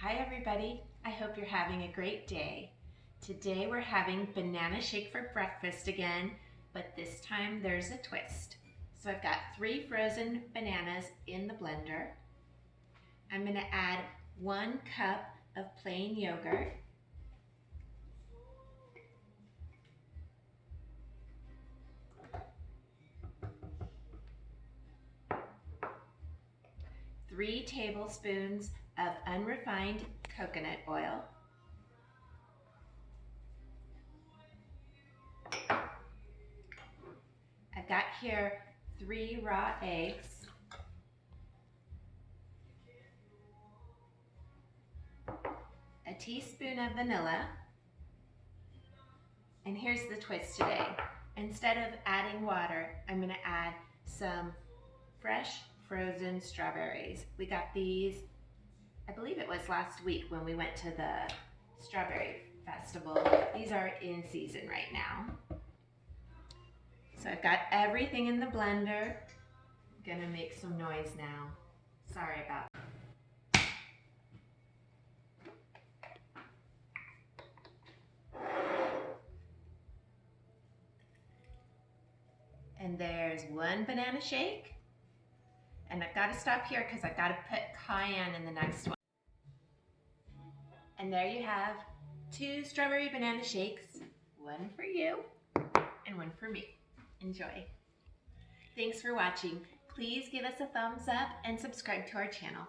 Hi everybody, I hope you're having a great day. Today we're having banana shake for breakfast again, but this time there's a twist. So I've got 3 frozen bananas in the blender. I'm going to add 1 cup of plain yogurt. Three tablespoons of unrefined coconut oil. I've got here 3 raw eggs. A teaspoon of vanilla. And here's the twist today. Instead of adding water, I'm going to add some fresh frozen strawberries. We got these, I believe it was last week when we went to the strawberry festival. These are in season right now. So I've got everything in the blender. I'm gonna make some noise now. Sorry about that. And there's 1 banana shake. And I've got to stop here because I've got to put cayenne in the next one. And there you have 2 strawberry banana shakes, 1 for you and 1 for me. Enjoy. Thanks for watching. Please give us a thumbs up and subscribe to our channel.